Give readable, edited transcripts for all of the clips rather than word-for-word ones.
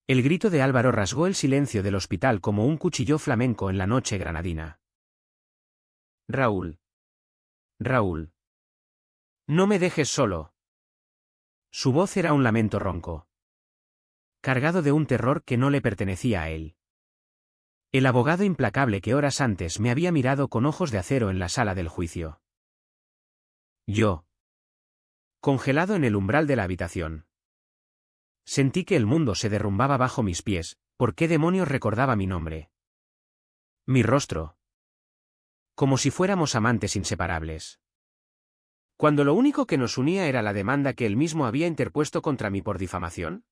El grito de Álvaro rasgó el silencio del hospital como un cuchillo flamenco en la noche granadina. Raúl. Raúl. No me dejes solo. Su voz era un lamento ronco, cargado de un terror que no le pertenecía a él. El abogado implacable que horas antes me había mirado con ojos de acero en la sala del juicio. Yo, congelado en el umbral de la habitación. Sentí que el mundo se derrumbaba bajo mis pies. ¿Por qué demonios recordaba mi nombre? Mi rostro. Como si fuéramos amantes inseparables. Cuando lo único que nos unía era la demanda que él mismo había interpuesto contra mí por difamación.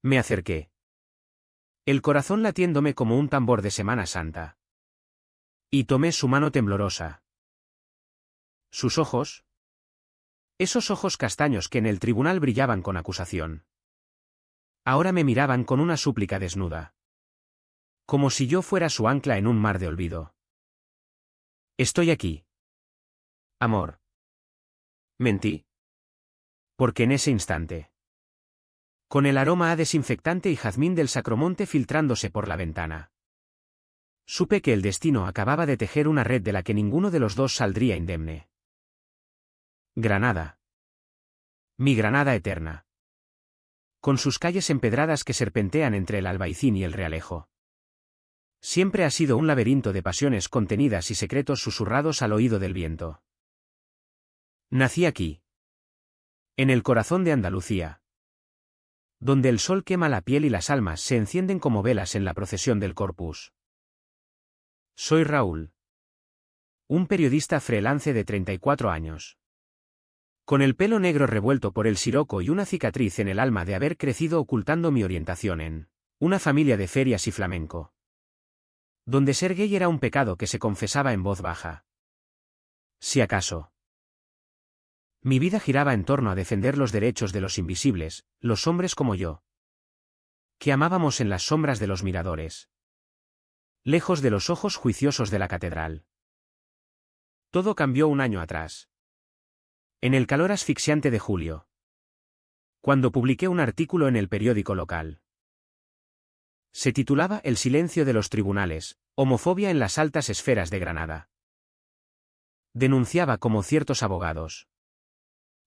Me acerqué, el corazón latiéndome como un tambor de Semana Santa. Y tomé su mano temblorosa. Sus ojos. Esos ojos castaños que en el tribunal brillaban con acusación. Ahora me miraban con una súplica desnuda. Como si yo fuera su ancla en un mar de olvido. Estoy aquí. Amor. Mentí. Porque en ese instante, con el aroma a desinfectante y jazmín del Sacromonte filtrándose por la ventana, supe que el destino acababa de tejer una red de la que ninguno de los dos saldría indemne. Granada. Mi Granada eterna. Con sus calles empedradas que serpentean entre el Albaicín y el Realejo. Siempre ha sido un laberinto de pasiones contenidas y secretos susurrados al oído del viento. Nací aquí, en el corazón de Andalucía, donde el sol quema la piel y las almas se encienden como velas en la procesión del Corpus. Soy Raúl, un periodista freelance de 34 años. Con el pelo negro revuelto por el siroco y una cicatriz en el alma de haber crecido ocultando mi orientación en una familia de ferias y flamenco, donde ser gay era un pecado que se confesaba en voz baja. Si acaso. Mi vida giraba en torno a defender los derechos de los invisibles, los hombres como yo, que amábamos en las sombras de los miradores, lejos de los ojos juiciosos de la catedral. Todo cambió un año atrás. En el calor asfixiante de julio, cuando publiqué un artículo en el periódico local. Se titulaba El silencio de los tribunales, homofobia en las altas esferas de Granada. Denunciaba cómo ciertos abogados,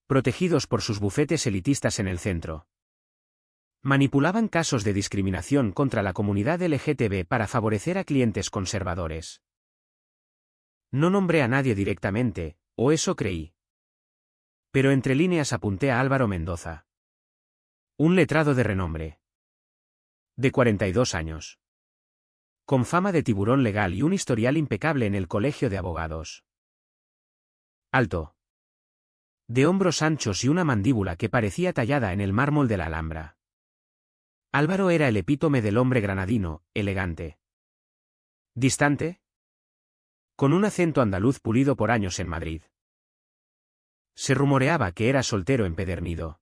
protegidos por sus bufetes elitistas en el centro, manipulaban casos de discriminación contra la comunidad LGTB para favorecer a clientes conservadores. No nombré a nadie directamente, o eso creí. Pero entre líneas apunté a Álvaro Mendoza, un letrado de renombre, de 42 años, con fama de tiburón legal y un historial impecable en el colegio de abogados. Alto, de hombros anchos y una mandíbula que parecía tallada en el mármol de la Alhambra. Álvaro era el epítome del hombre granadino, elegante, distante, con un acento andaluz pulido por años en Madrid. Se rumoreaba que era soltero empedernido,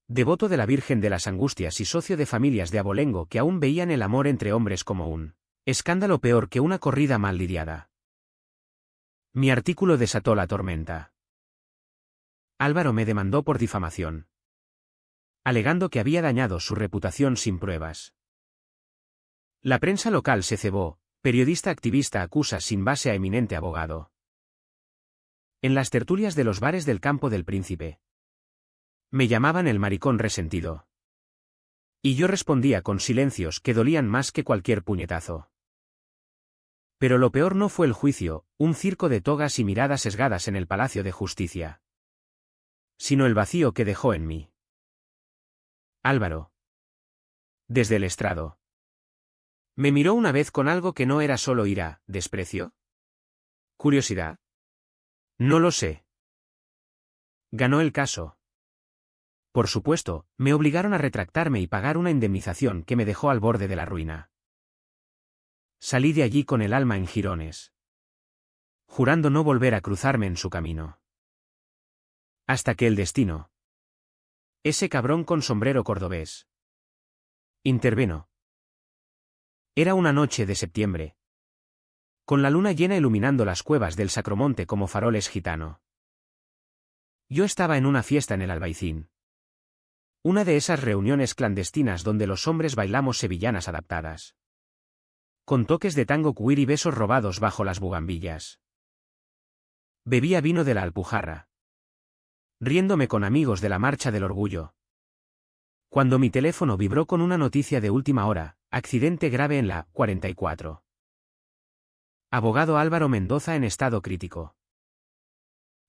devoto de la Virgen de las Angustias y socio de familias de abolengo que aún veían el amor entre hombres como un escándalo peor que una corrida mal lidiada. Mi artículo desató la tormenta. Álvaro me demandó por difamación, alegando que había dañado su reputación sin pruebas. La prensa local se cebó, periodista activista acusa sin base a eminente abogado. En las tertulias de los bares del Campo del Príncipe, me llamaban el maricón resentido. Y yo respondía con silencios que dolían más que cualquier puñetazo. Pero lo peor no fue el juicio, un circo de togas y miradas sesgadas en el Palacio de Justicia, sino el vacío que dejó en mí Álvaro. Desde el estrado, me miró una vez con algo que no era solo ira, desprecio, curiosidad. No lo sé. Ganó el caso. Por supuesto, me obligaron a retractarme y pagar una indemnización que me dejó al borde de la ruina. Salí de allí con el alma en jirones, jurando no volver a cruzarme en su camino. Hasta que el destino, ese cabrón con sombrero cordobés, intervino. Era una noche de septiembre, con la luna llena iluminando las cuevas del Sacromonte como faroles gitano. Yo estaba en una fiesta en el Albaicín. Una de esas reuniones clandestinas donde los hombres bailamos sevillanas adaptadas. Con toques de tango queer y besos robados bajo las bugambillas. Bebía vino de la Alpujarra. Riéndome con amigos de la Marcha del Orgullo. Cuando mi teléfono vibró con una noticia de última hora, accidente grave en la 44. Abogado Álvaro Mendoza en estado crítico.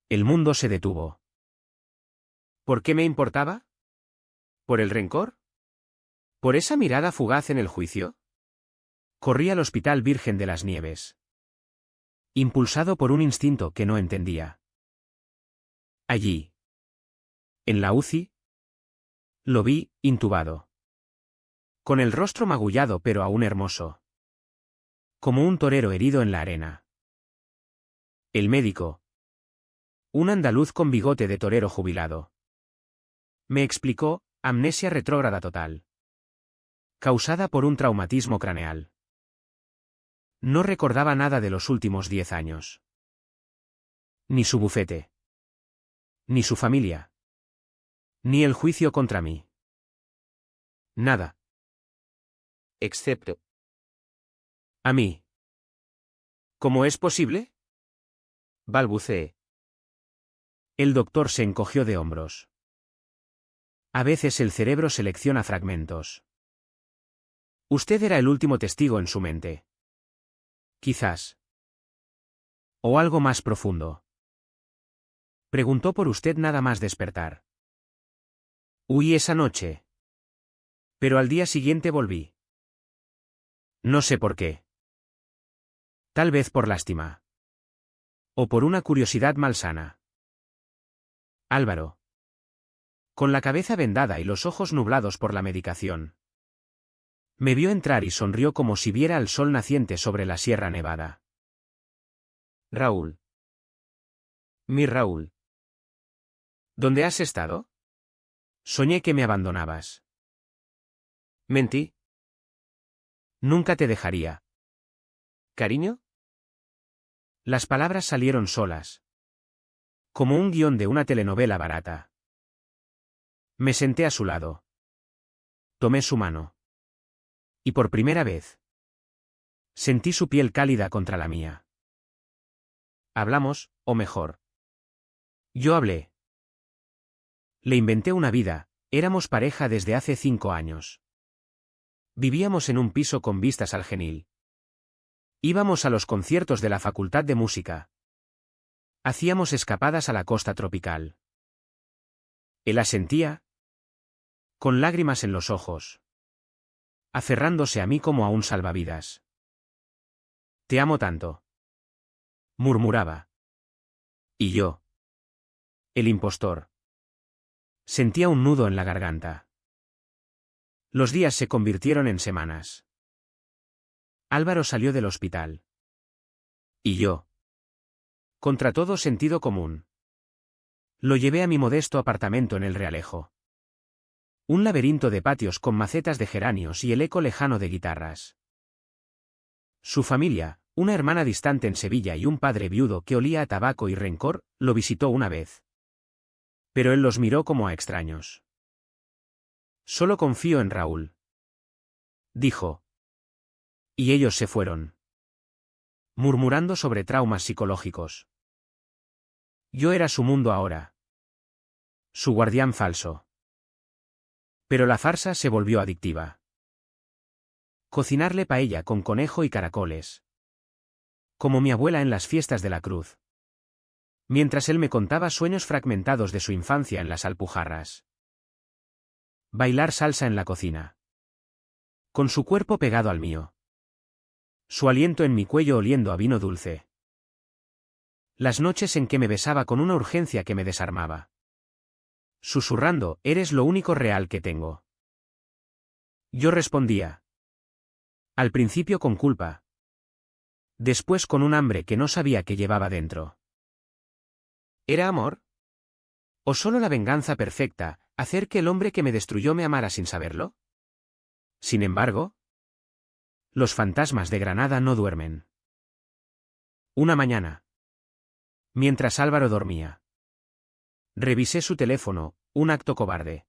El mundo se detuvo. ¿Por qué me importaba? ¿Por el rencor? ¿Por esa mirada fugaz en el juicio? Corrí al Hospital Virgen de las Nieves. Impulsado por un instinto que no entendía. Allí. En la UCI. Lo vi, intubado. Con el rostro magullado pero aún hermoso. Como un torero herido en la arena. El médico. Un andaluz con bigote de torero jubilado. Me explicó, amnesia retrógrada total. Causada por un traumatismo craneal. No recordaba nada de los últimos 10 años. Ni su bufete. Ni su familia. Ni el juicio contra mí. Nada. Excepto. A mí. ¿Cómo es posible? Balbuceé. El doctor se encogió de hombros. A veces el cerebro selecciona fragmentos. Usted era el último testigo en su mente. Quizás. O algo más profundo. Preguntó por usted nada más despertar. Huí esa noche. Pero al día siguiente volví. No sé por qué. Tal vez por lástima. O por una curiosidad malsana. Álvaro. Con la cabeza vendada y los ojos nublados por la medicación. Me vio entrar y sonrió como si viera al sol naciente sobre la Sierra Nevada. Raúl. Mi Raúl. ¿Dónde has estado? Soñé que me abandonabas. Mentí. Nunca te dejaría. ¿Cariño? Las palabras salieron solas. Como un guión de una telenovela barata. Me senté a su lado. Tomé su mano. Y por primera vez. Sentí su piel cálida contra la mía. Hablamos, o mejor. Yo hablé. Le inventé una vida, éramos pareja desde hace 5 años. Vivíamos en un piso con vistas al Genil. Íbamos a los conciertos de la Facultad de Música. Hacíamos escapadas a la costa tropical. Él asentía, con lágrimas en los ojos, aferrándose a mí como a un salvavidas. Te amo tanto, murmuraba. Y yo, el impostor, sentía un nudo en la garganta. Los días se convirtieron en semanas. Álvaro salió del hospital. Y yo, contra todo sentido común, lo llevé a mi modesto apartamento en el Realejo. Un laberinto de patios con macetas de geranios y el eco lejano de guitarras. Su familia, una hermana distante en Sevilla y un padre viudo que olía a tabaco y rencor, lo visitó una vez. Pero él los miró como a extraños. Solo confío en Raúl, dijo. Y ellos se fueron. Murmurando sobre traumas psicológicos. Yo era su mundo ahora. Su guardián falso. Pero la farsa se volvió adictiva. Cocinarle paella con conejo y caracoles. Como mi abuela en las fiestas de la Cruz. Mientras él me contaba sueños fragmentados de su infancia en las Alpujarras. Bailar salsa en la cocina. Con su cuerpo pegado al mío. Su aliento en mi cuello oliendo a vino dulce. Las noches en que me besaba con una urgencia que me desarmaba. Susurrando, eres lo único real que tengo. Yo respondía. Al principio con culpa. Después con un hambre que no sabía que llevaba dentro. ¿Era amor? ¿O solo la venganza perfecta, hacer que el hombre que me destruyó me amara sin saberlo? Sin embargo, los fantasmas de Granada no duermen. Una mañana. Mientras Álvaro dormía. Revisé su teléfono, un acto cobarde.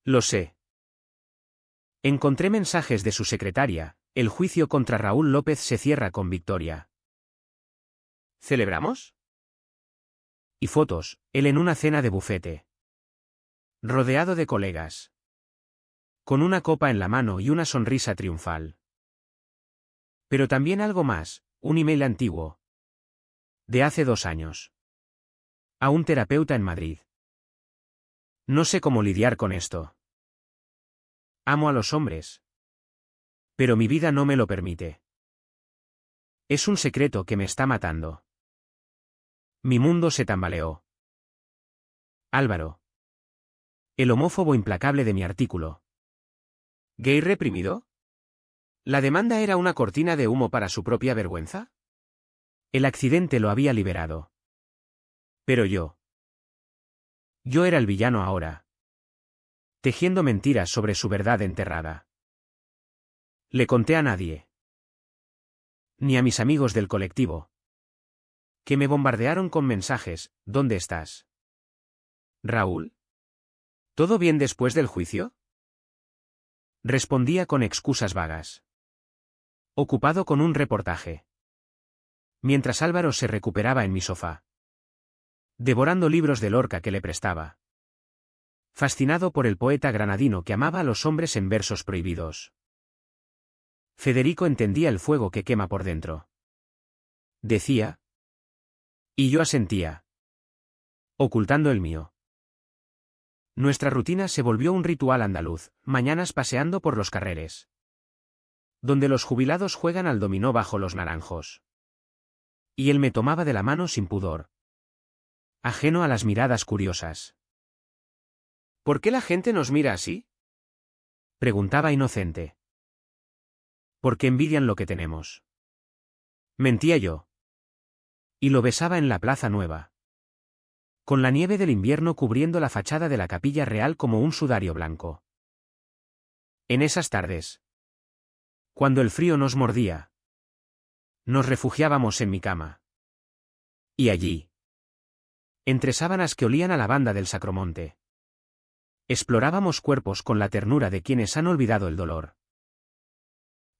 Lo sé. Encontré mensajes de su secretaria. El juicio contra Raúl López se cierra con victoria. ¿Celebramos? Y fotos, él en una cena de bufete. Rodeado de colegas. Con una copa en la mano y una sonrisa triunfal. Pero también algo más, un email antiguo. De hace 2 años. A un terapeuta en Madrid. No sé cómo lidiar con esto. Amo a los hombres. Pero mi vida no me lo permite. Es un secreto que me está matando. Mi mundo se tambaleó. Álvaro. El homófobo implacable de mi artículo. ¿Gay reprimido? ¿La demanda era una cortina de humo para su propia vergüenza? El accidente lo había liberado. Pero yo. Yo era el villano ahora. Tejiendo mentiras sobre su verdad enterrada. Le conté a nadie. Ni a mis amigos del colectivo. Que me bombardearon con mensajes, ¿dónde estás? Raúl. ¿Todo bien después del juicio? Respondía con excusas vagas. Ocupado con un reportaje. Mientras Álvaro se recuperaba en mi sofá. Devorando libros de Lorca que le prestaba. Fascinado por el poeta granadino que amaba a los hombres en versos prohibidos. Federico entendía el fuego que quema por dentro. Decía. Y yo asentía. Ocultando el mío. Nuestra rutina se volvió un ritual andaluz, mañanas paseando por los carreres. Donde los jubilados juegan al dominó bajo los naranjos. Y él me tomaba de la mano sin pudor. Ajeno a las miradas curiosas. ¿Por qué la gente nos mira así? Preguntaba inocente. Porque envidian lo que tenemos. Mentía yo. Y lo besaba en la Plaza Nueva. Con la nieve del invierno cubriendo la fachada de la Capilla Real como un sudario blanco. En esas tardes. Cuando el frío nos mordía. Nos refugiábamos en mi cama. Y allí. Entre sábanas que olían a lavanda del Sacromonte. Explorábamos cuerpos con la ternura de quienes han olvidado el dolor.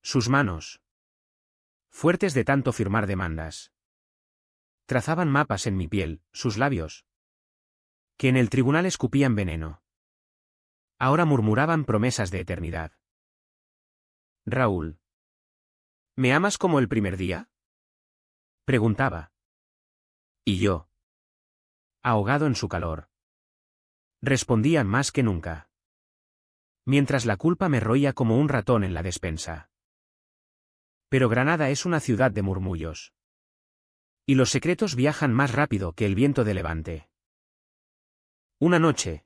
Sus manos. Fuertes de tanto firmar demandas. Trazaban mapas en mi piel, sus labios. Que en el tribunal escupían veneno. Ahora murmuraban promesas de eternidad. Raúl. ¿Me amas como el primer día? Preguntaba. Y yo. Ahogado en su calor. Respondía más que nunca. Mientras la culpa me roía como un ratón en la despensa. Pero Granada es una ciudad de murmullos. Y los secretos viajan más rápido que el viento de levante. Una noche.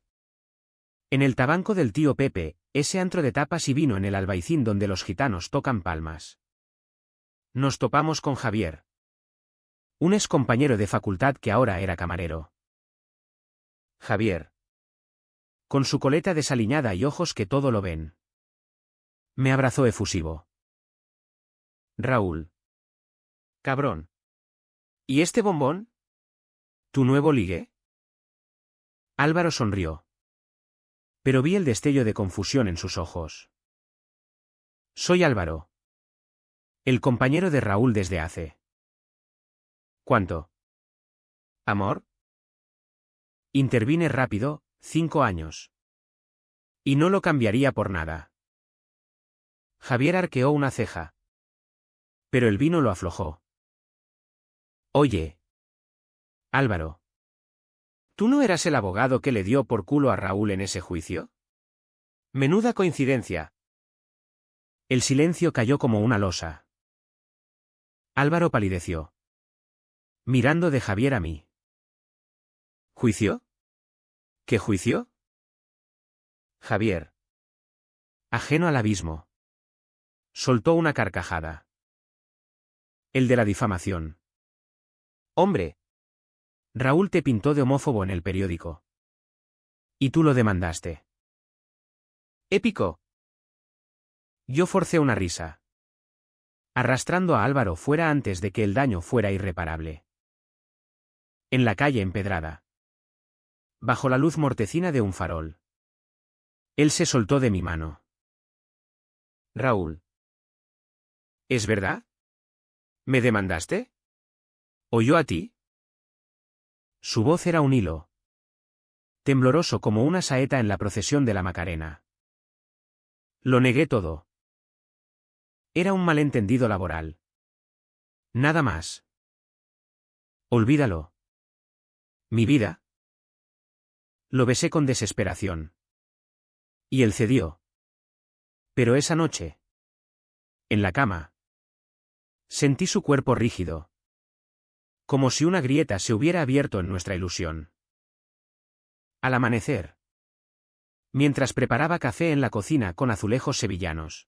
En el tabanco del tío Pepe, ese antro de tapas y vino en el Albaicín donde los gitanos tocan palmas. Nos topamos con Javier. Un excompañero de facultad que ahora era camarero. Javier. Con su coleta desaliñada y ojos que todo lo ven. Me abrazó efusivo. Raúl. Cabrón. ¿Y este bombón? ¿Tu nuevo ligue? Álvaro sonrió. Pero vi el destello de confusión en sus ojos. Soy Álvaro. El compañero de Raúl desde hace. ¿Cuánto? ¿Amor? Intervine rápido, 5 años. Y no lo cambiaría por nada. Javier arqueó una ceja. Pero el vino lo aflojó. Oye. Álvaro. ¿Tú no eras el abogado que le dio por culo a Raúl en ese juicio? Menuda coincidencia. El silencio cayó como una losa. Álvaro palideció. Mirando de Javier a mí. ¿Juicio? ¿Qué juicio? Javier. Ajeno al abismo. Soltó una carcajada. El de la difamación. Hombre. Raúl te pintó de homófobo en el periódico. Y tú lo demandaste. Épico. Yo forcé una risa. Arrastrando a Álvaro fuera antes de que el daño fuera irreparable. En la calle empedrada. Bajo la luz mortecina de un farol. Él se soltó de mi mano. Raúl. ¿Es verdad? ¿Me demandaste? ¿O yo a ti? Su voz era un hilo, tembloroso como una saeta en la procesión de la Macarena. Lo negué todo. Era un malentendido laboral. Nada más. Olvídalo. ¿Mi vida? Lo besé con desesperación. Y él cedió. Pero esa noche, en la cama, sentí su cuerpo rígido. Como si una grieta se hubiera abierto en nuestra ilusión. Al amanecer, mientras preparaba café en la cocina con azulejos sevillanos,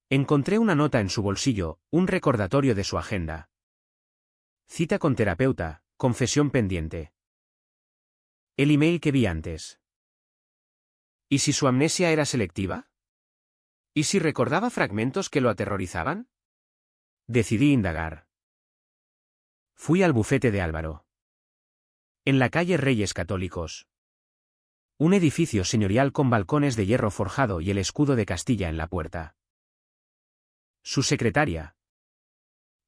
encontré una nota en su bolsillo, un recordatorio de su agenda. Cita con terapeuta, confesión pendiente. El email que vi antes. ¿Y si su amnesia era selectiva? ¿Y si recordaba fragmentos que lo aterrorizaban? Decidí indagar. Fui al bufete de Álvaro. En la calle Reyes Católicos. Un edificio señorial con balcones de hierro forjado y el escudo de Castilla en la puerta. Su secretaria.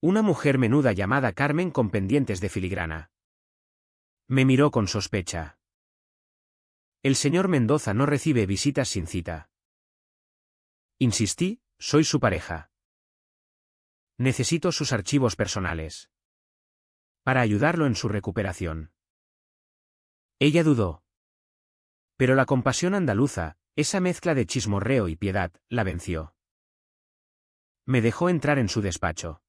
Una mujer menuda llamada Carmen con pendientes de filigrana. Me miró con sospecha. El señor Mendoza no recibe visitas sin cita. Insistí, soy su pareja. Necesito sus archivos personales. Para ayudarlo en su recuperación. Ella dudó. Pero la compasión andaluza, esa mezcla de chismorreo y piedad, la venció. Me dejó entrar en su despacho.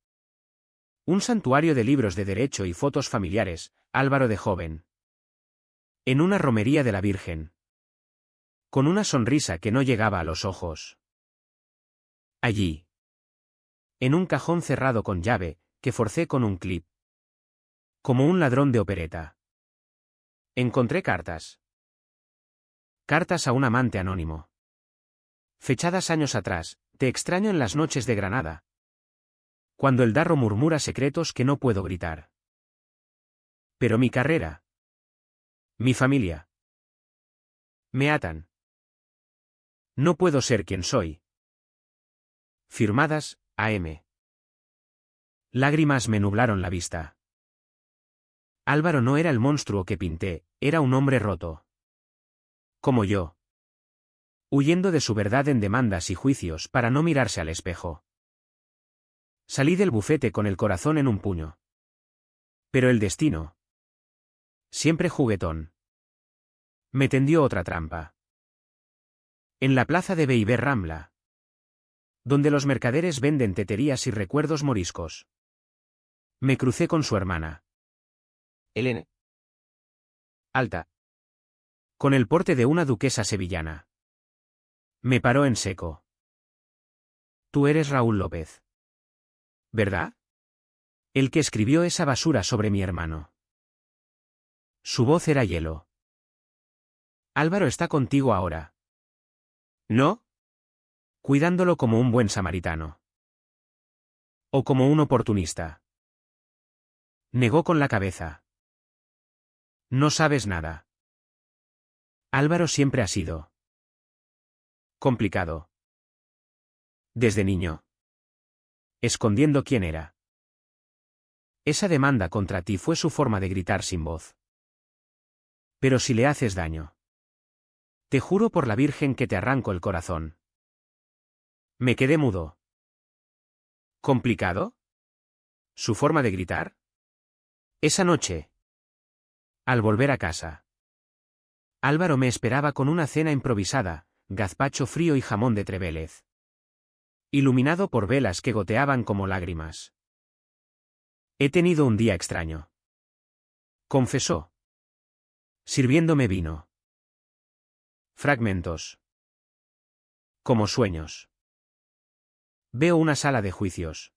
Un santuario de libros de derecho y fotos familiares, Álvaro de joven. En una romería de la Virgen. Con una sonrisa que no llegaba a los ojos. Allí. En un cajón cerrado con llave, que forcé con un clip. Como un ladrón de opereta. Encontré cartas. Cartas a un amante anónimo. Fechadas años atrás, te extraño en las noches de Granada. Cuando el darro murmura secretos que no puedo gritar. Pero mi carrera. Mi familia. Me atan. No puedo ser quien soy. Firmadas, AM. Lágrimas me nublaron la vista. Álvaro no era el monstruo que pinté, era un hombre roto. Como yo. Huyendo de su verdad en demandas y juicios para no mirarse al espejo. Salí del bufete con el corazón en un puño. Pero el destino. Siempre juguetón. Me tendió otra trampa. En la plaza de Beiber Rambla. Donde los mercaderes venden teterías y recuerdos moriscos. Me crucé con su hermana. Elena. Alta. Con el porte de una duquesa sevillana. Me paró en seco. Tú eres Raúl López. ¿Verdad? El que escribió esa basura sobre mi hermano. Su voz era hielo. Álvaro está contigo ahora. ¿No? Cuidándolo como un buen samaritano. O como un oportunista. Negó con la cabeza. No sabes nada. Álvaro siempre ha sido complicado. Desde niño. Escondiendo quién era. Esa demanda contra ti fue su forma de gritar sin voz. Pero si le haces daño. Te juro por la Virgen que te arranco el corazón. Me quedé mudo. ¿Complicado? ¿Su forma de gritar? Esa noche. Al volver a casa. Álvaro me esperaba con una cena improvisada, gazpacho frío y jamón de Trevélez. Iluminado por velas que goteaban como lágrimas. He tenido un día extraño. Confesó. Sirviéndome vino. Fragmentos. Como sueños. Veo una sala de juicios.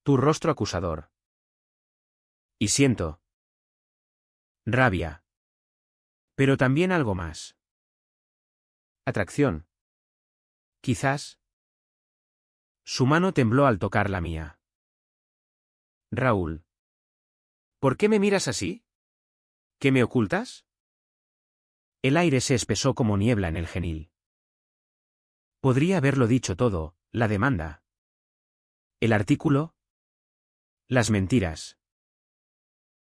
Tu rostro acusador. Y siento. Rabia. Pero también algo más. Atracción. Quizás. Su mano tembló al tocar la mía. Raúl. ¿Por qué me miras así? ¿Qué me ocultas? El aire se espesó como niebla en el Genil. Podría haberlo dicho todo, la demanda. El artículo. Las mentiras.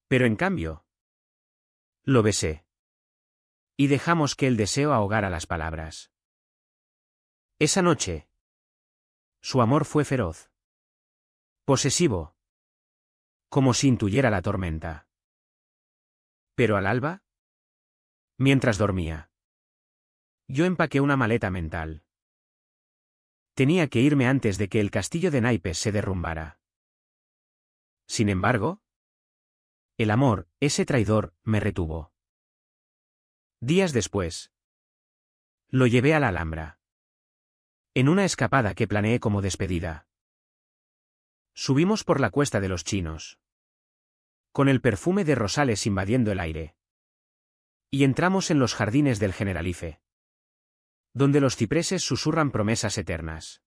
Pero en cambio. Lo besé. Y dejamos que el deseo ahogara las palabras. Esa noche. Su amor fue feroz. Posesivo. Como si intuyera la tormenta. Pero al alba. Mientras dormía. Yo empaqué una maleta mental. Tenía que irme antes de que el castillo de naipes se derrumbara. Sin embargo, el amor, ese traidor, me retuvo. Días después, lo llevé a la Alhambra. En una escapada que planeé como despedida. Subimos por la Cuesta de los Chinos. Con el perfume de rosales invadiendo el aire. Y entramos en los jardines del Generalife. Donde los cipreses susurran promesas eternas.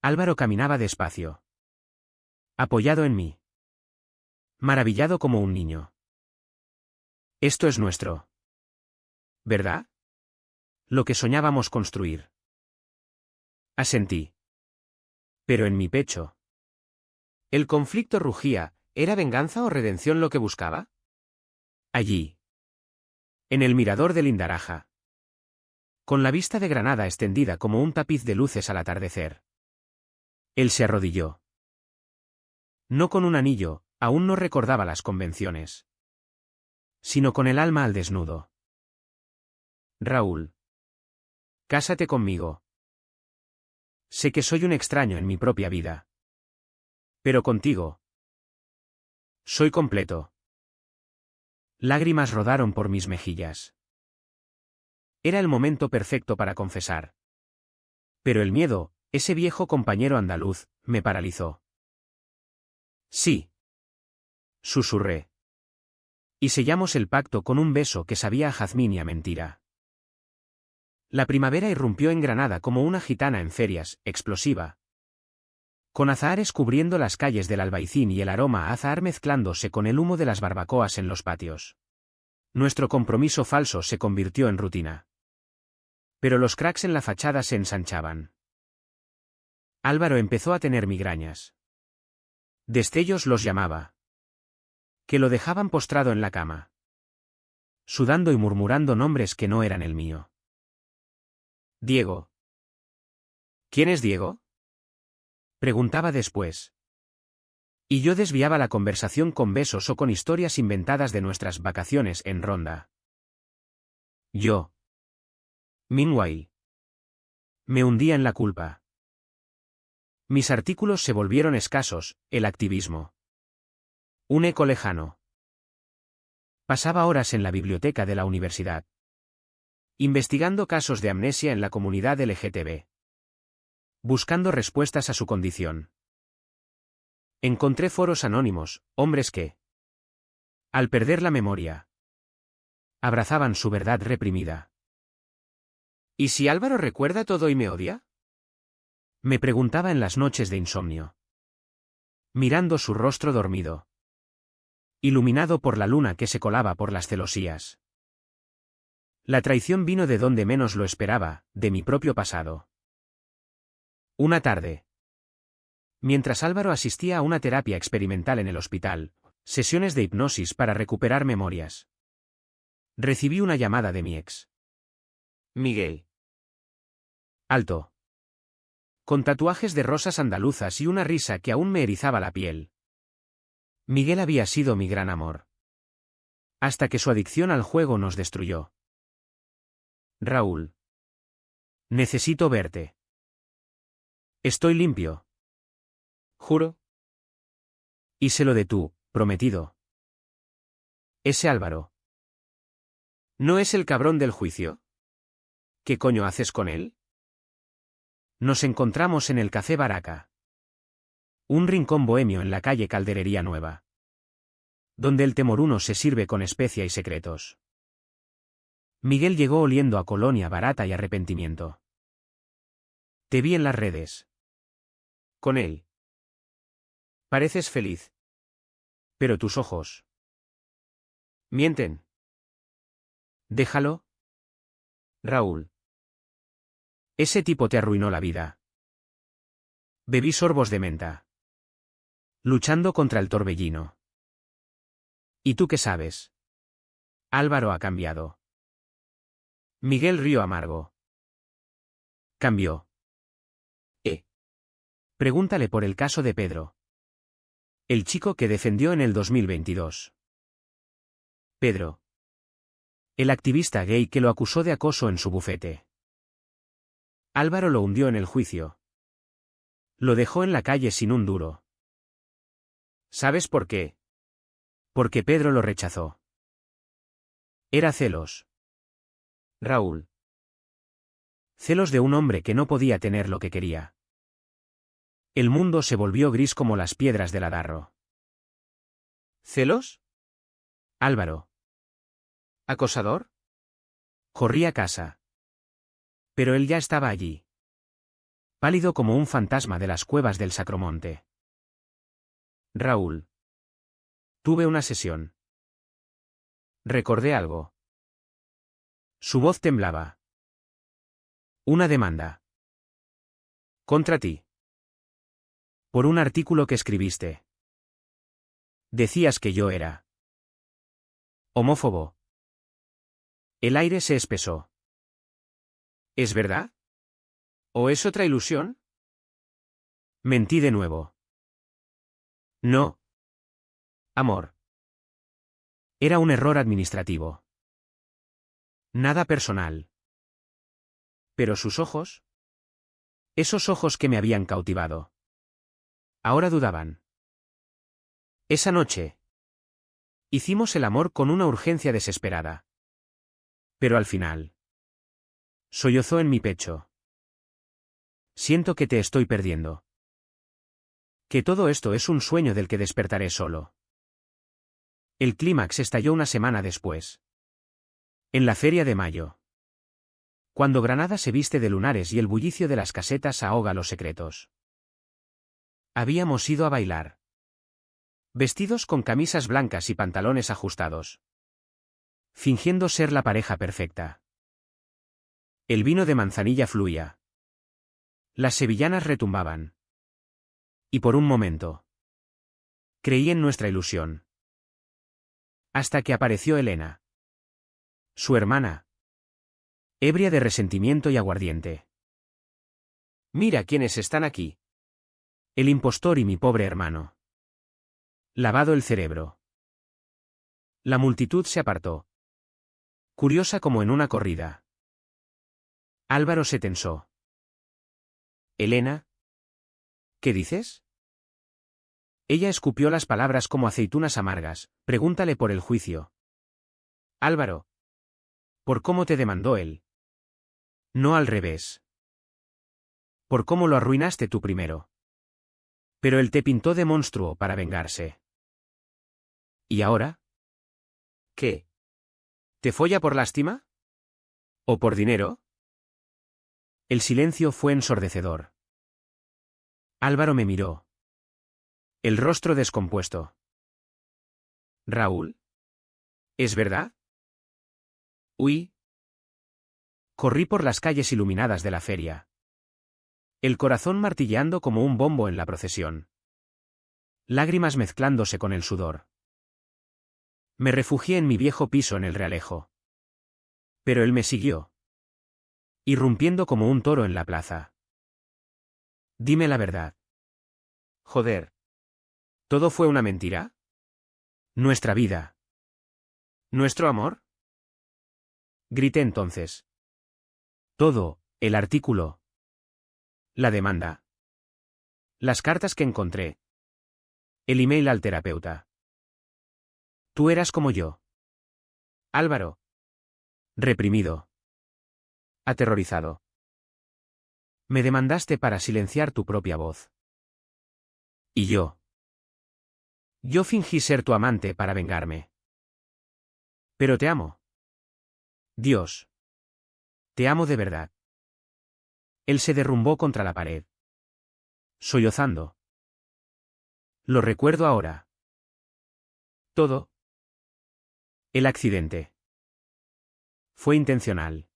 Álvaro caminaba despacio. Apoyado en mí. Maravillado como un niño. Esto es nuestro. ¿Verdad? Lo que soñábamos construir. Asentí. Pero en mi pecho. El conflicto rugía. ¿Era venganza o redención lo que buscaba? Allí. En el mirador del Indaraja. Con la vista de Granada extendida como un tapiz de luces al atardecer. Él se arrodilló. No con un anillo, aún no recordaba las convenciones. Sino con el alma al desnudo. Raúl. Cásate conmigo. Sé que soy un extraño en mi propia vida. Pero contigo. Soy completo. Lágrimas rodaron por mis mejillas. Era el momento perfecto para confesar. Pero el miedo, ese viejo compañero andaluz, me paralizó. Sí. Susurré. Y sellamos el pacto con un beso que sabía a jazmín y a mentira. La primavera irrumpió en Granada como una gitana en ferias, explosiva. Con azahares cubriendo las calles del Albaicín y el aroma a azahar mezclándose con el humo de las barbacoas en los patios. Nuestro compromiso falso se convirtió en rutina. Pero los cracks en la fachada se ensanchaban. Álvaro empezó a tener migrañas. Destellos los llamaba. Que lo dejaban postrado en la cama. Sudando y murmurando nombres que no eran el mío. Diego. ¿Quién es Diego? Preguntaba después. Y yo desviaba la conversación con besos o con historias inventadas de nuestras vacaciones en Ronda. Yo. Meanwhile. Me hundía en la culpa. Mis artículos se volvieron escasos, el activismo. Un eco lejano. Pasaba horas en la biblioteca de la universidad. Investigando casos de amnesia en la comunidad LGTB. Buscando respuestas a su condición. Encontré foros anónimos, hombres que, al perder la memoria, abrazaban su verdad reprimida. ¿Y si Álvaro recuerda todo y me odia? Me preguntaba en las noches de insomnio. Mirando su rostro dormido. Iluminado por la luna que se colaba por las celosías. La traición vino de donde menos lo esperaba, de mi propio pasado. Una tarde. Mientras Álvaro asistía a una terapia experimental en el hospital, sesiones de hipnosis para recuperar memorias. Recibí una llamada de mi ex. Miguel. Alto. Con tatuajes de rosas andaluzas y una risa que aún me erizaba la piel. Miguel había sido mi gran amor. Hasta que su adicción al juego nos destruyó. Raúl. Necesito verte. Estoy limpio. Juro. Y sé lo de tú, prometido. Ese Álvaro. ¿No es el cabrón del juicio? ¿Qué coño haces con él? Nos encontramos en el Café Baraca. Un rincón bohemio en la calle Calderería Nueva. Donde el temoruno se sirve con especia y secretos. Miguel llegó oliendo a colonia barata y arrepentimiento. Te vi en las redes. Con él. Pareces feliz. Pero tus ojos. Mienten. Déjalo. Raúl. Ese tipo te arruinó la vida. Bebí sorbos de menta. Luchando contra el torbellino. ¿Y tú qué sabes? Álvaro ha cambiado. Miguel rió amargo. Cambió. Pregúntale por el caso de Pedro. El chico que defendió en el 2022. Pedro. El activista gay que lo acusó de acoso en su bufete. Álvaro lo hundió en el juicio. Lo dejó en la calle sin un duro. ¿Sabes por qué? Porque Pedro lo rechazó. Era celos. Raúl. Celos de un hombre que no podía tener lo que quería. El mundo se volvió gris como las piedras del Adarro. ¿Celos? Álvaro. ¿Acosador? Corrí a casa. Pero él ya estaba allí. Pálido como un fantasma de las cuevas del Sacromonte. Raúl. Tuve una sesión. Recordé algo. Su voz temblaba. Una demanda. Contra ti. Por un artículo que escribiste. Decías que yo era homófobo. El aire se espesó. ¿Es verdad? ¿O es otra ilusión? Mentí de nuevo. No. Amor. Era un error administrativo. Nada personal. Pero sus ojos. Esos ojos que me habían cautivado. Ahora dudaban. Esa noche. Hicimos el amor con una urgencia desesperada. Pero al final. Sollozó en mi pecho. Siento que te estoy perdiendo. Que todo esto es un sueño del que despertaré solo. El clímax estalló una semana después. En la Feria de Mayo. Cuando Granada se viste de lunares y el bullicio de las casetas ahoga los secretos. Habíamos ido a bailar. Vestidos con camisas blancas y pantalones ajustados. Fingiendo ser la pareja perfecta. El vino de manzanilla fluía. Las sevillanas retumbaban. Y por un momento. Creí en nuestra ilusión. Hasta que apareció Elena. Su hermana. Ebria de resentimiento y aguardiente. Mira quiénes están aquí. El impostor y mi pobre hermano. Lavado el cerebro. La multitud se apartó. Curiosa como en una corrida. Álvaro se tensó. Elena. ¿Qué dices? Ella escupió las palabras como aceitunas amargas. Pregúntale por el juicio. Álvaro. ¿Por cómo te demandó él? No al revés. Por cómo lo arruinaste tú primero. Pero él te pintó de monstruo para vengarse. ¿Y ahora? ¿Qué? ¿Te folla por lástima? ¿O por dinero? El silencio fue ensordecedor. Álvaro me miró. El rostro descompuesto. Raúl. ¿Es verdad? Huí. Corrí por las calles iluminadas de la feria. El corazón martilleando como un bombo en la procesión. Lágrimas mezclándose con el sudor. Me refugié en mi viejo piso en el Realejo. Pero él me siguió. Irrumpiendo como un toro en la plaza. Dime la verdad. Joder. ¿Todo fue una mentira? ¿Nuestra vida? ¿Nuestro amor? Grité entonces. Todo, el artículo. La demanda. Las cartas que encontré. El email al terapeuta. Tú eras como yo. Álvaro. Reprimido. Aterrorizado. Me demandaste para silenciar tu propia voz. ¿Y yo? Yo fingí ser tu amante para vengarme. Pero te amo. Dios. Te amo de verdad. Él se derrumbó contra la pared. Sollozando. Lo recuerdo ahora. Todo. El accidente. Fue intencional.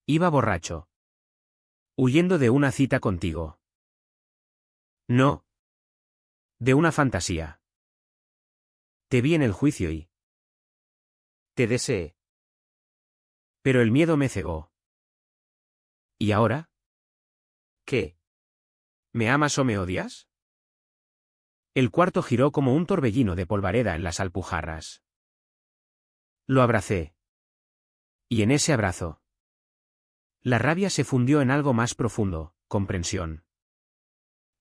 Iba borracho. Huyendo de una cita contigo. No. De una fantasía. Te vi en el juicio y... te deseé. Pero el miedo me cegó. ¿Y ahora? ¿Qué? ¿Me amas o me odias? El cuarto giró como un torbellino de polvareda en las alpujarras. Lo abracé. Y en ese abrazo, la rabia se fundió en algo más profundo, comprensión.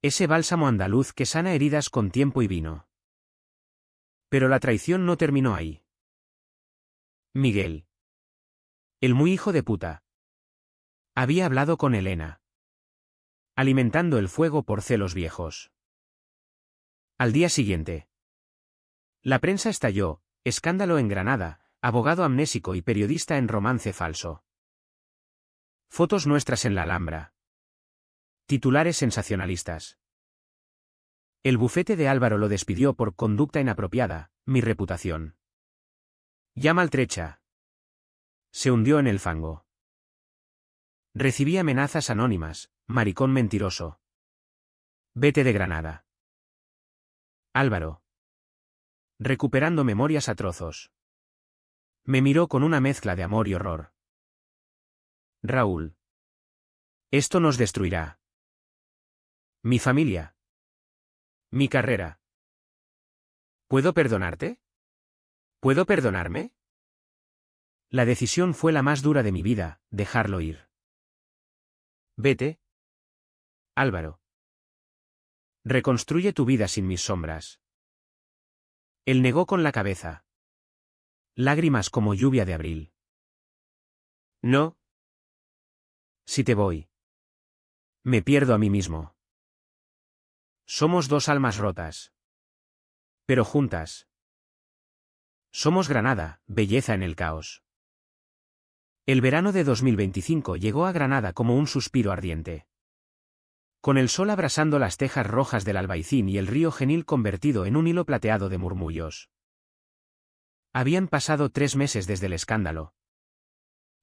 Ese bálsamo andaluz que sana heridas con tiempo y vino. Pero la traición no terminó ahí. Miguel. El muy hijo de puta. Había hablado con Elena. Alimentando el fuego por celos viejos. Al día siguiente. La prensa estalló, escándalo en Granada, abogado amnésico y periodista en romance falso. Fotos nuestras en la Alhambra. Titulares sensacionalistas. El bufete de Álvaro lo despidió por conducta inapropiada, mi reputación. Ya maltrecha. Se hundió en el fango. Recibí amenazas anónimas, maricón mentiroso. Vete de Granada. Álvaro. Recuperando memorias a trozos. Me miró con una mezcla de amor y horror. Raúl. Esto nos destruirá. Mi familia. Mi carrera. ¿Puedo perdonarte? ¿Puedo perdonarme? La decisión fue la más dura de mi vida, dejarlo ir. Vete. Álvaro. Reconstruye tu vida sin mis sombras. Él negó con la cabeza. Lágrimas como lluvia de abril. No. Si te voy. Me pierdo a mí mismo. Somos dos almas rotas. Pero juntas. Somos Granada, belleza en el caos. El verano de 2025 llegó a Granada como un suspiro ardiente. Con el sol abrasando las tejas rojas del Albaicín y el río Genil convertido en un hilo plateado de murmullos. Habían pasado 3 meses desde el escándalo.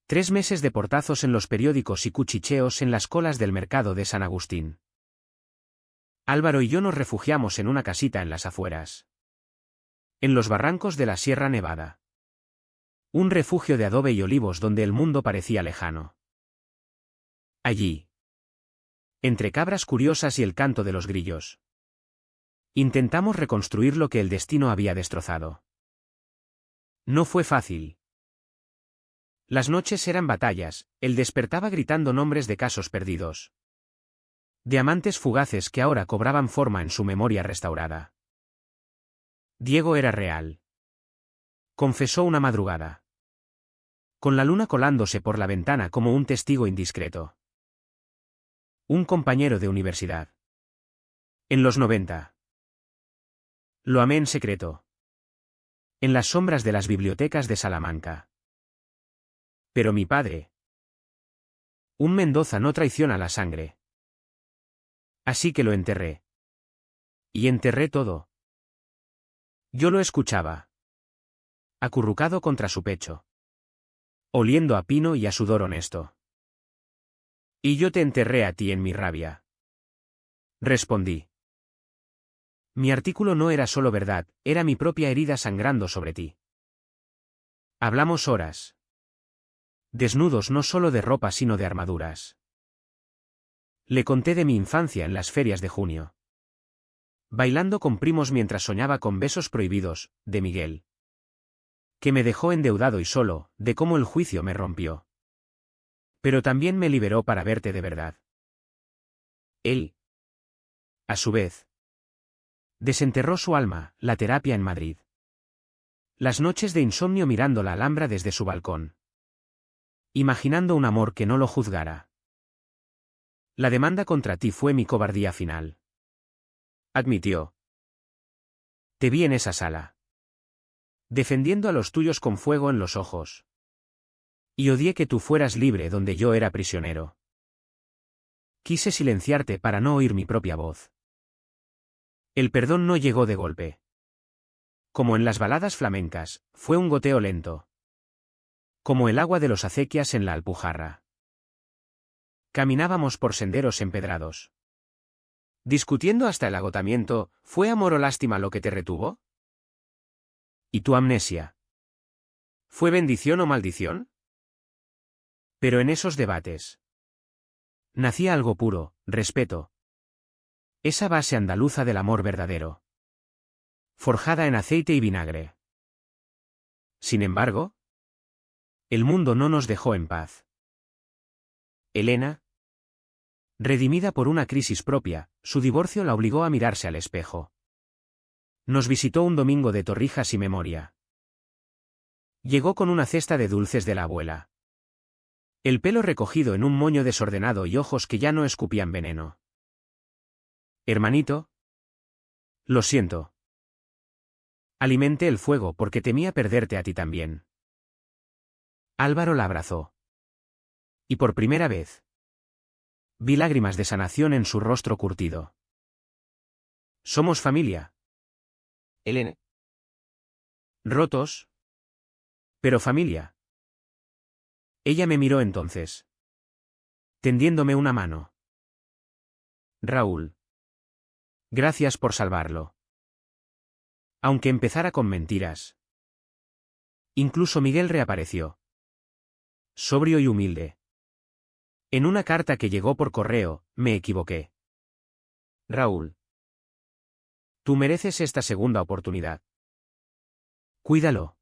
3 meses de portazos en los periódicos y cuchicheos en las colas del mercado de San Agustín. Álvaro y yo nos refugiamos en una casita en las afueras. En los barrancos de la Sierra Nevada. Un refugio de adobe y olivos donde el mundo parecía lejano. Allí. Entre cabras curiosas y el canto de los grillos. Intentamos reconstruir lo que el destino había destrozado. No fue fácil. Las noches eran batallas, él despertaba gritando nombres de casos perdidos. Diamantes fugaces que ahora cobraban forma en su memoria restaurada. Diego era real. Confesó una madrugada. Con la luna colándose por la ventana como un testigo indiscreto. Un compañero de universidad. En los 90. Lo amé en secreto. En las sombras de las bibliotecas de Salamanca. Pero mi padre. Un Mendoza no traiciona la sangre. Así que lo enterré. Y enterré todo. Yo lo escuchaba. Acurrucado contra su pecho. Oliendo a pino y a sudor honesto. Y yo te enterré a ti en mi rabia. Respondí. Mi artículo no era solo verdad, era mi propia herida sangrando sobre ti. Hablamos horas. Desnudos no solo de ropa sino de armaduras. Le conté de mi infancia en las ferias de junio. Bailando con primos mientras soñaba con besos prohibidos, de Miguel. Que me dejó endeudado y solo, de cómo el juicio me rompió. Pero también me liberó para verte de verdad. Él. A su vez. Desenterró su alma, la terapia en Madrid. Las noches de insomnio mirando la Alhambra desde su balcón. Imaginando un amor que no lo juzgara. La demanda contra ti fue mi cobardía final. Admitió. Te vi en esa sala. Defendiendo a los tuyos con fuego en los ojos. Y odié que tú fueras libre donde yo era prisionero. Quise silenciarte para no oír mi propia voz. El perdón no llegó de golpe. Como en las baladas flamencas, fue un goteo lento. como el agua de los acequias en la Alpujarra. Caminábamos por senderos empedrados. Discutiendo hasta el agotamiento, ¿fue amor o lástima lo que te retuvo? ¿Y tu amnesia? ¿Fue bendición o maldición? Pero en esos debates nacía algo puro, respeto. Esa base andaluza del amor verdadero, forjada en aceite y vinagre. Sin embargo, el mundo no nos dejó en paz. Elena, redimida por una crisis propia, su divorcio la obligó a mirarse al espejo. Nos visitó un domingo de torrijas y memoria. Llegó con una cesta de dulces de la abuela. El pelo recogido en un moño desordenado y ojos que ya no escupían veneno. Hermanito. Lo siento. Alimenté el fuego porque temía perderte a ti también. Álvaro la abrazó. Y por primera vez vi lágrimas de sanación en su rostro curtido. Somos familia. Elena. Rotos, pero familia. Ella me miró entonces, tendiéndome una mano. Raúl. Gracias por salvarlo. Aunque empezara con mentiras. Incluso Miguel reapareció. Sobrio y humilde. En una carta que llegó por correo, me equivoqué. Raúl. Tú mereces esta segunda oportunidad. Cuídalo.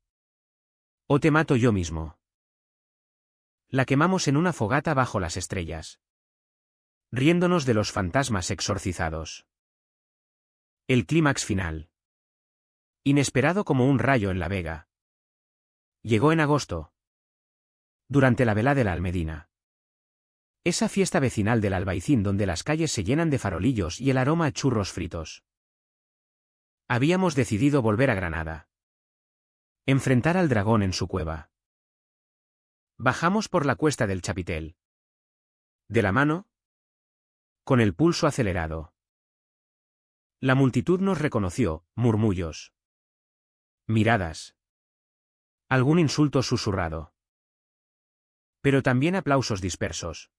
O te mato yo mismo. La quemamos en una fogata bajo las estrellas, riéndonos de los fantasmas exorcizados. El clímax final. Inesperado como un rayo en la vega. Llegó en agosto. Durante la vela de la Almedina. Esa fiesta vecinal del Albaicín donde las calles se llenan de farolillos y el aroma a churros fritos. Habíamos decidido volver a Granada. Enfrentar al dragón en su cueva. Bajamos por la cuesta del Chapitel. ¿De la mano? Con el pulso acelerado. La multitud nos reconoció, murmullos. Miradas. Algún insulto susurrado. Pero también aplausos dispersos.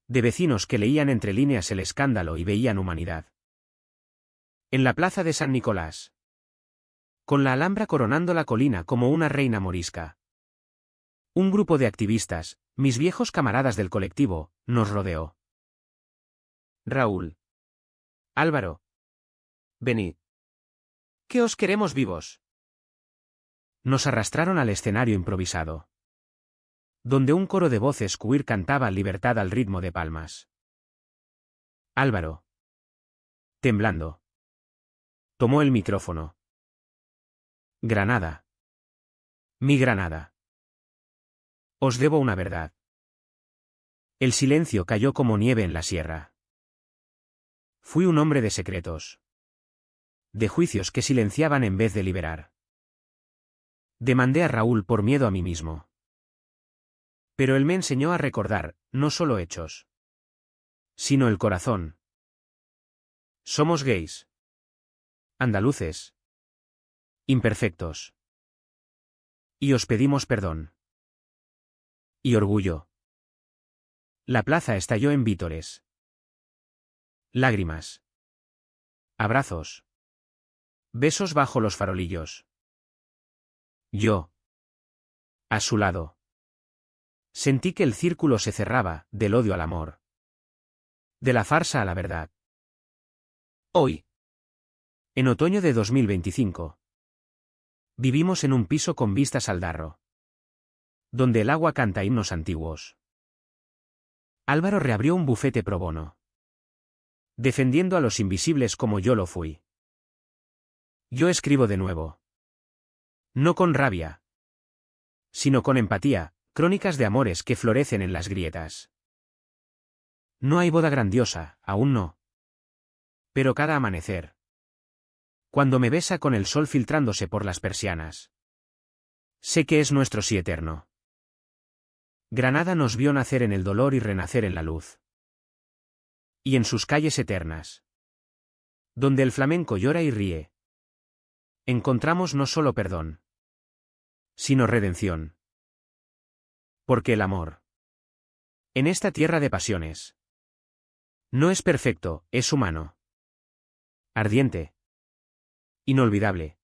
De vecinos que leían entre líneas el escándalo y veían humanidad. En la plaza de San Nicolás. Con la Alhambra coronando la colina como una reina morisca. Un grupo de activistas, mis viejos camaradas del colectivo, nos rodeó. Raúl. Álvaro. Venid. ¿Qué os queremos vivos? Nos arrastraron al escenario improvisado, donde un coro de voces queer cantaba libertad al ritmo de palmas. Álvaro. Temblando. Tomó el micrófono. Granada. Mi Granada. Os debo una verdad. El silencio cayó como nieve en la sierra. Fui un hombre de secretos. De juicios que silenciaban en vez de liberar. Demandé a Raúl por miedo a mí mismo. Pero él me enseñó a recordar, no solo hechos, sino el corazón. Somos gays. Andaluces. Imperfectos. Y os pedimos perdón. Y orgullo. La plaza estalló en vítores. Lágrimas. Abrazos. Besos bajo los farolillos. Yo. A su lado. Sentí que el círculo se cerraba, del odio al amor. De la farsa a la verdad. Hoy. En otoño de 2025. Vivimos en un piso con vistas al Darro. Donde el agua canta himnos antiguos. Álvaro reabrió un bufete pro bono. Defendiendo a los invisibles como yo lo fui. Yo escribo de nuevo. No con rabia. Sino con empatía, crónicas de amores que florecen en las grietas. No hay boda grandiosa, aún no. Pero cada amanecer. Cuando me besa con el sol filtrándose por las persianas. Sé que es nuestro sí eterno. Granada nos vio nacer en el dolor y renacer en la luz. Y en sus calles eternas. Donde el flamenco llora y ríe. Encontramos no solo perdón, sino redención. Porque el amor. En esta tierra de pasiones. No es perfecto, es humano. Ardiente. Inolvidable.